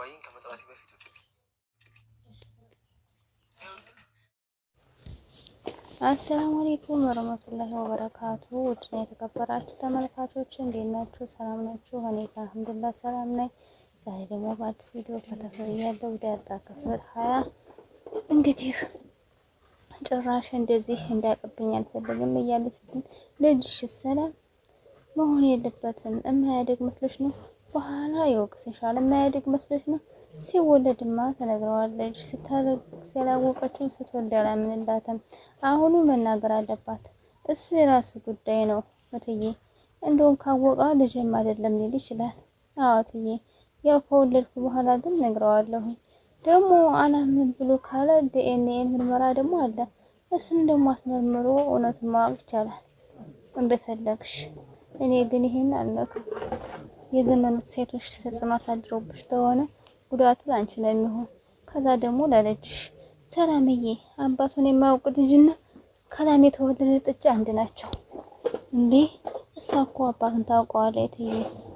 አባይን ከመጥራቴ በፊት ውጭ አሰላሙ አለይኩም ወረህመቱላሂ ወበረካቱ። ውድና የተከበራችሁ ተመልካቾች እንዴት ናችሁ? ሰላም ናችሁ? እኔ ጋር አልሐምዱሊላህ ሰላም ነኝ። ዛሬ ደግሞ በአዲስ ቪዲዮ ከተፈያለሁ ዳጣ ክፍል 20። እንግዲህ ጭራሽ እንደዚህ እንዳያቅብኝ አልፈልግም እያለች ልጅሽ ሰላም መሆን የለበትም። የማያድግ መስሎሽ ነው? በኋላ ይወቅስሻል። የማያድግ መስሎሽ ነው? ሲወለድማ ተነግረዋለች። ስታለቅስ ያላወቀችውን ስትወልድ አላምንላትም። አሁኑ መናገር አለባት። እሱ የራሱ ጉዳይ ነው እትዬ። እንደውም ካወቃ ልጅም አይደለም ሊል ይችላል። አዎ እትዬ፣ ያው ከወለድኩ በኋላ ግን ነግረዋለሁ። ደግሞ አላምን ብሎ ካለ ዲኤንኤ ምርመራ ደግሞ አለ። እሱን ደግሞ አስመርምሮ እውነቱን ማወቅ ይቻላል። እንደፈለግሽ። እኔ ግን ይሄን አልነካም። የዘመኑ ሴቶች ተጽዕኖ አሳድሮብሽ ተሆነ ጉዳቱ ላንቺ ነው የሚሆን። ከዛ ደግሞ ለልጅሽ። ሰላምዬ አባቱን የማያውቅ ልጅና ከላም የተወለደ ጥጃ አንድ ናቸው እንዴ? እሷ እኮ አባቱን ታውቀዋለች እትዬ፣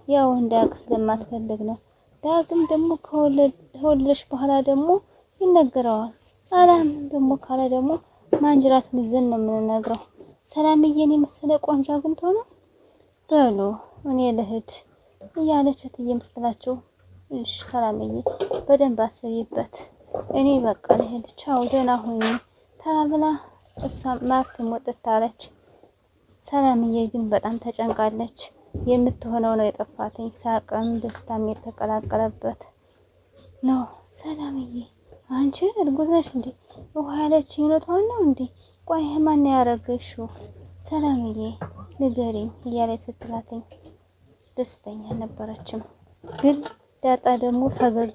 ያው እንዳያውቅ ስለማትፈልግ ነው። ዳግም ደግሞ ከወለደች በኋላ ደግሞ ይነገረዋል። አላም ደግሞ ካለ ደግሞ ማንጅራቱን ይዘን ነው የምንነግረው። ሰላምዬን የመሰለ ቆንጆ አግኝቶ ነው በሉ እኔ ልሂድ እያለች እትዬም ስትላቸው፣ እሺ ሰላምዬ በደንብ አስቢበት፣ እኔ በቃ ልሂድ፣ ቻው ደህና ሁኚ ተባብላ እሷም ማርትም ወጥታ አለች። ሰላምዬ ግን በጣም ተጨንቃለች። የምትሆነው ነው የጠፋትኝ። ሳቅም ደስታም የተቀላቀለበት ነው። ሰላምዬ አንቺ እርጉዝ ነሽ እንዴ? ውሃ ያለችኝ እውነቷን ነው እንዴ? ቆይ ማን ያረገሽው? ሰላምዬ ንገሪኝ እያለች ስትላትኝ ደስተኛ ነበረችም። ግን ዳጣ ደግሞ ፈገግ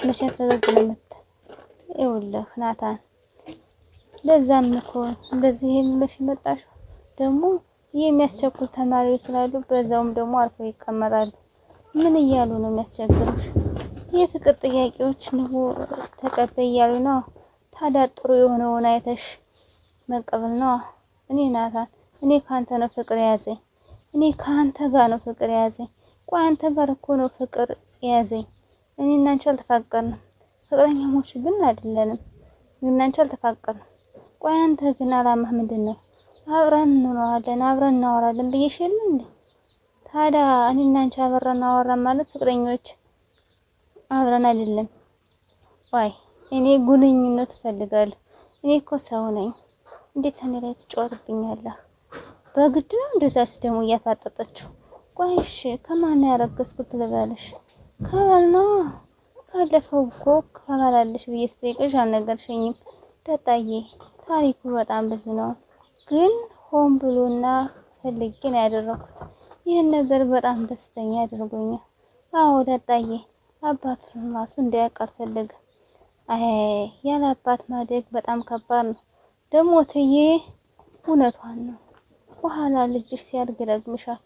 መቼም ፈገግ ለምት ይውልህ ናታን፣ ለዛም እኮ እንደዚህ የሚልሽ መጣሽ። ደግሞ የሚያስቸኩል ተማሪዎች ስላሉ በዛውም ደግሞ አልፈው ይቀመጣሉ። ምን እያሉ ነው የሚያስቸግሩሽ? የፍቅር ጥያቄዎች ነው ተቀበይ እያሉ ነው። ታዲያ ጥሩ የሆነውን አይተሽ መቀበል ነው። እኔ ናታን፣ እኔ ካንተ ነው ፍቅር የያዘኝ። እኔ ካንተ ጋር ነው ፍቅር የያዘኝ። ቆይ አንተ ጋር እኮ ነው ፍቅር የያዘኝ። እኔ እና አንቺ አልተፋቀርንም። ፍቅረኛሞች ግን አይደለንም። እኔ እና አንቺ አልተፋቀርንም። ቆይ አንተ ግን አላማህ ምንድን ነው? አብረን እንኖራለን፣ አብረን እናወራለን ብዬሽ የለ እንዴ? ታዲያ እኔ እና አንቺ አብረን እናወራን ማለት ፍቅረኞች አብረን አይደለም። ቆይ እኔ ጉልኝነት እፈልጋለሁ። እኔ እኮ ሰው ነኝ። እንዴት እኔ ላይ ትጫወትብኛለህ? በግድ ነው እንደዛስ ደግሞ እያፋጠጠችው። ቆይ እሺ ከማን ያረገዝኩት ልበልሽ? ከባል ነው። ባለፈው እኮ ከባላለሽ ብዬ ስጠይቅሽ አልነገርሽኝም። ዳጣዬ ታሪኩ በጣም ብዙ ነው፣ ግን ሆን ብሎና ፈልጌ ነው ያደረኩት። ይህን ነገር በጣም ደስተኛ ያደርጎኛል። አዎ ዳጣዬ፣ አባቱን ራሱ እንዲያውቅ አልፈልግም። አይ ያለ አባት ማደግ በጣም ከባድ ነው። ደግሞ እትዬ እውነቷን ነው። በኋላ ልጅሽ ሲያድግ ይረግምሻል።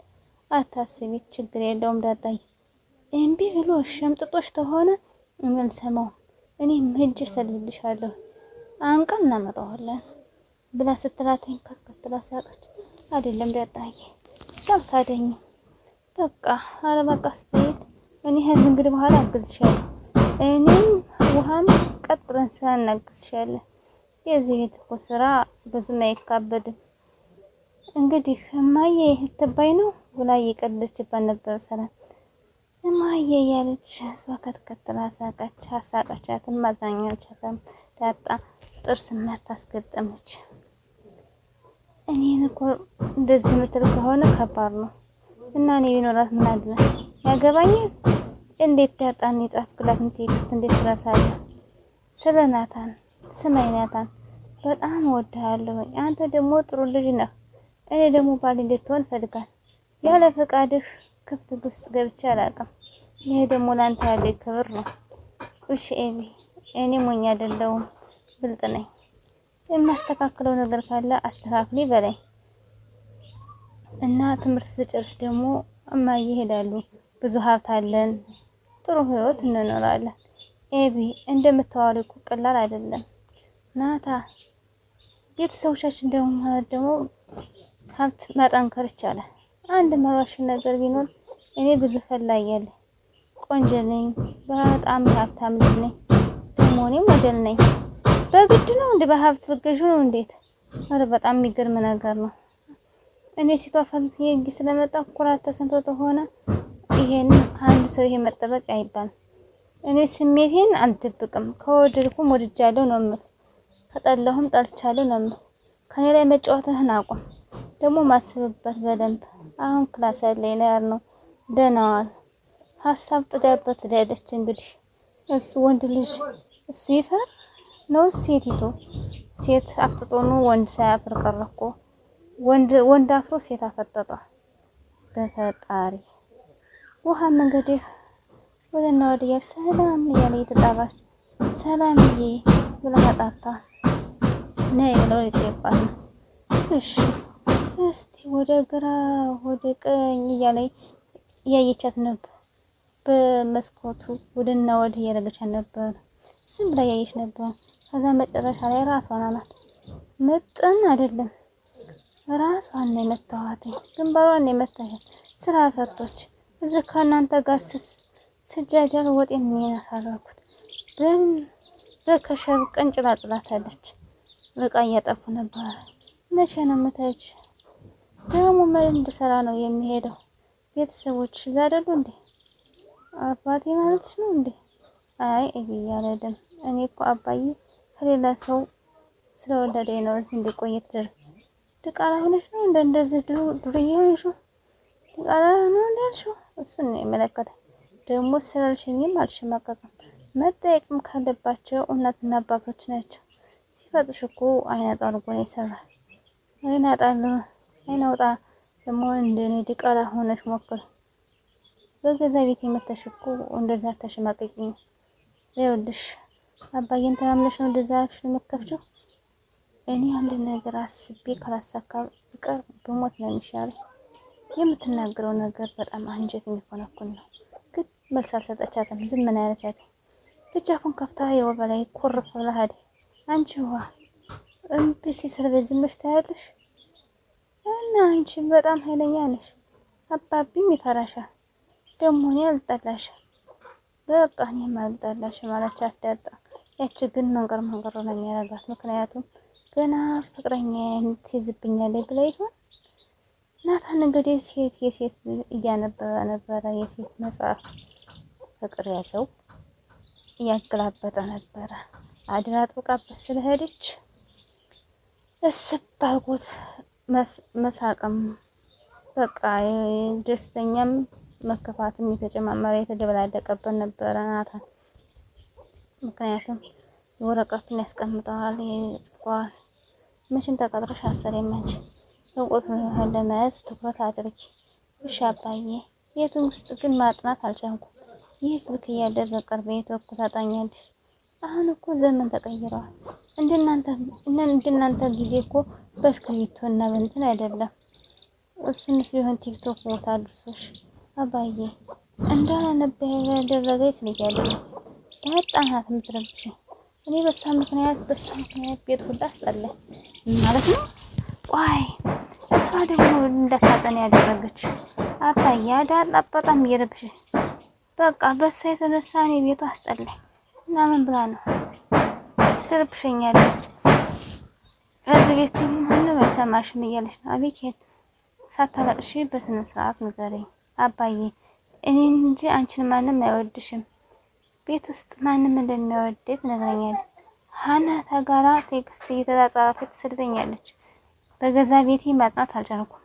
አታስቢ፣ ችግር የለውም ዳጣዬ። እምቢ ብሎ ሸምጥጦሽ ተሆነ እንሰማው። እኔም ሂጅ ሰልልሻለሁ፣ አንቀን እናመጣዋለን ብላ ስትላተኝ ከከትላ ሳቀች። አይደለም ዳጣዬ ሳታደኝ በቃ አረ በቃ ስትሄድ እኔ ከዚህ እንግዲህ በኋላ አግዝሻለሁ። እኔም ውሃም ቀጥለን ስራ እናግዝሻለን። የዚህ ቤት እኮ ስራ ብዙም አይካበድም። እንግዲህ እማዬ ትባይ ነው ብላ እየቀለደችባት ነበር ሰላም። እማዬ ያለች እሷ ከተከተላ ሳቀች። አሳቀቻትም ማዝናኛቻትም። ዳጣ ጥርስ ማታስገጠመች። እኔን እኮ እንደዚህ ምትል ከሆነ ከባድ ነው እና እኔ ቢኖራት ምን አለ ያገባኛል? እንዴት ዳጣን የጻፍክላትን ቴክስት እንዴት ትረሳለህ? ስለ ናታን ስማኝ ናታን፣ በጣም እወድሃለሁ። አንተ ደግሞ ጥሩ ልጅ ነህ። እኔ ደግሞ ባል እንድትሆን ፈልጋል። ያለ ፈቃድህ ክፍል ውስጥ ገብቼ አላውቅም። ይሄ ደግሞ ላንተ ያለ ክብር ነው። እሺ ኤቢ፣ እኔ ሞኝ አይደለሁም፣ ብልጥ ነኝ። የማስተካክለው ነገር ካለ አስተካክሊ በላይ እና ትምህርት ስጨርስ ደግሞ እማዬ ይሄዳሉ። ብዙ ሀብት አለን፣ ጥሩ ህይወት እንኖራለን። ኤቢ እንደምታወሪው እኮ ቀላል አይደለም ናታ። ቤተሰቦቻችን ደግሞ ማለት ደግሞ ሀብት ማጠንከር ይቻላል። አንድ መራሽ ነገር ቢኖር እኔ ብዙ ፈላጊ ያለ። ቆንጆ ነኝ፣ በጣም ሀብታም ልጅ ነኝ፣ ደግሞ እኔ ሞዴል ነኝ። በግድ ነው እንዴ በሀብት ልገዡ ነው እንዴት? ኧረ በጣም የሚገርም ነገር ነው። እኔ ሴቷ ፈልጌ ስለመጣ ኩራት ተሰምቶት ሆነ ይሄን አንድ ሰው ይሄ መጠበቅ አይባልም። እኔ ስሜቴን አልደብቅም። ከወደድኩም ወድጃለሁ ነው የምል፣ ከጠላሁም ጠልቻለሁ ነው የምል። ከኔ ላይ መጫወትህን አቁም። ደግሞ ማስብበት በደንብ። አሁን ክላስ ያለኝ ነገር ነው። ደህና ዋል። ሀሳብ ጥዳበት ትዳለች። እንግዲህ እሱ ወንድ ልጅ እሱ ይፈር ነው ሴቲቱ? ሴት አፍጥጦ ነው ወንድ ሳያፍር ቀረ እኮ። ወንድ አፍሮ ሴት አፈጠጠ። በፈጣሪ ውሃም እንግዲህ ወደና ወዲያ ሰላም እያለ እየተጣራች ሰላምዬ ብላ ጠርታ ነይ ብለው ይጠይቋት ነው። እሺ እስቲ ወደ ግራ ወደ ቀኝ እያለ እያየቻት ነበር። በመስኮቱ ወደና ወዲህ እያደረገቻት ነበር። ዝም ብላ እያየች ነበር። ከዛ መጨረሻ ላይ ራሷን አላት። ምጥን አይደለም ራሷን ነው የመታዋት፣ ግንባሯን ነው የመታዋት። ስራ ፈቶች እዚህ ከእናንተ ጋር ስጃጃል ወጤን ነው ያሳረኩት። በከሸብ ቀንጭላ ጥላታለች። በቃ እያጠፉ ነበር። መቼ ነው የምትሄጂ? ደግሞ ምን እንድሰራ ነው የሚሄደው? ቤተሰቦች እዛ አይደሉ እንዴ? አባቴ ማለትሽ ነው እንዴ? አይ እያለደም እኔ እኮ አባዬ ከሌላ ሰው ስለወለደኝ ነው እዚህ እንድቆይ ተደረገ። ድቃላ ሆነሽ ነው እንደዚህ ዱርዬ ሆንሽው? ድቃላ ነው እንዳልሽው? እሱን ነው የሚመለከተው። ደግሞ ስላልሽኝም አልሸማቀቅም። መጠየቅም ካለባቸው እናትና አባቶች ናቸው። ሲፈጥሽ እኮ አይናጣ አድርጎ ነው የሰራል። አይናውጣ ደግሞ እንደኔ ድቃላ ሆነሽ ሞክር። በገዛ ቤት የመተሽ እኮ እንደዛ ተሸማቀቂኝ። ይኸውልሽ አባዬን ተማምነሽ ነው እንደዛ የምትከፍቺው? እኔ አንድ ነገር አስቤ ካላሳካ ፍቅር በሞት ነው የሚሻለው። የምትናገረው ነገር በጣም አንጀት የሚኮነኩን ነው። ግን መልስ አልሰጠቻትም። ዝም ምን ያለቻት ልጃፉን ከፍታ የወር በላይ ኮርፍ ብላ ሄደ። አንቺ ውሃ እምቢ ሲሰርበ ዝምሽ ታያለሽ። እና አንቺ በጣም ኃይለኛ ነሽ። አባቢም ይፈራሻል። ደግሞ እኔ አልጠላሽም። በቃ እኔም አልጠላሽም አለቻት ዳጣ። ያቺ ግን መንቀር ነው የሚያደርጋት። ምክንያቱም ገና ፍቅረኛ ትይዝብኛለች ብላ ይሆን? ናታን እንግዲህ የሴት እያነበበ ነበረ። የሴት መጽሐፍ ፍቅር ያዘው እያገላበጠ ነበረ። አድራ ጥብቃበት ስለሄደች እስባልኩት መሳቅም በቃ ደስተኛም መከፋትም የተጨማመረ የተደበላለቀበት ነበረ ናታን። ምክንያቱም ወረቀቱን ያስቀምጠዋል፣ ይጽፈዋል። መቼም ተቀጥረሽ አሰሪም አንቺ እውቀት ለመያዝ ትኩረት አድርጊ። እሺ አባዬ። ቤቱን ውስጥ ግን ማጥናት አልቻልኩም። ይህ ስልክ እያለ በቅርብ የተወኩ ታጣኛለሽ። አሁን እኮ ዘመን ተቀይረዋል። እንደናንተ ጊዜ እኮ በእስክሪብቶ እና በእንትን አይደለም። እሱንስ ቢሆን ቲክቶክ ቦታ አድርሶሽ አባዬ እንዳላነብ ያደረገኝ ስልክ ያለ ዳጣናት የምትረብሽኝ። እኔ በሷ ምክንያት ቤት ሁሉ አስጠላኝ ማለት ነው። ቆይ እሷ ደግሞ እንደታጠን ያደረገች አባዬ ዳጣ በጣም እየረብሽ። በቃ በሷ የተነሳ እኔ ቤቱ አስጠላኝ እና ምን ብላ ነው ትረብሸኛለች? ከዚህ ቤት ደግሞ ምንም አይሰማሽም እያለች ነው። አቤት ሳታለቅሽ በስነ ስርዓት ንገረኝ አባዬ። እኔ እንጂ አንቺን ማንም አይወድሽም። ቤት ውስጥ ማንም እንደሚወደድ ትነግረኛለች። ሀና ተጋራ ቴክስት እየተጻጻፈች ትስልኛለች። በገዛ ቤቴ ማጥናት አልቻልኩም።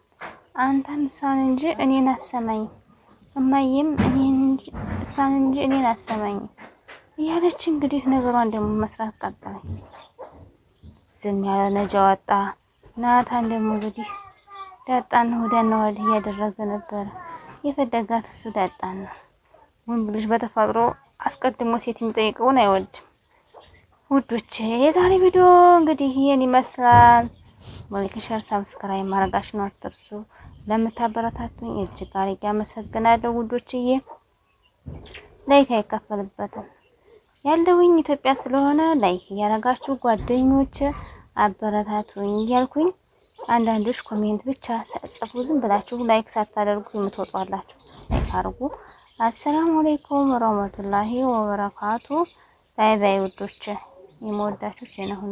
አንተም እሷን እንጂ እኔን አሰማኝ። እማዬም እሷን እንጂ እኔን አሰማኝ እያለች እንግዲህ ነገሯን ደግሞ መስራት ቀጠለኝ። ዝም ያለ ነጃ ወጣ። ናታን ደግሞ እንግዲህ ዳጣን ወዲያና ወዲህ እያደረገ ነበረ። የፈለጋት እሱ ዳጣን ነው። ወንድ ልጅ በተፈጥሮ አስቀድሞ ሴት የሚጠይቀውን አይወድም። ውዶቼ የዛሬ ቪዲዮ እንግዲህ ይሄን ይመስላል። ላይክ፣ ሼር፣ ሰብስክራይብ ማድረጋችሁን አትርሱ። ለምታበረታቱኝ እጅግ አድርጌ አመሰግናለሁ ውዶችዬ። ላይክ አይከፈልበትም። ያለውኝ ኢትዮጵያ ስለሆነ ላይክ እያደረጋችሁ ጓደኞች አበረታቱኝ እያልኩኝ አንዳንዶች ኮሜንት ብቻ ሳጽፉ ዝም ብላችሁ ላይክ ሳታደርጉ የምትወጡ አላችሁ። ላይክ አድርጉ። አሰላሙ አለይኩም ወራህመቱላሂ ወበረካቱ። ባይ ባይ ውዶች፣ የምወዳችሁ ጀነሁን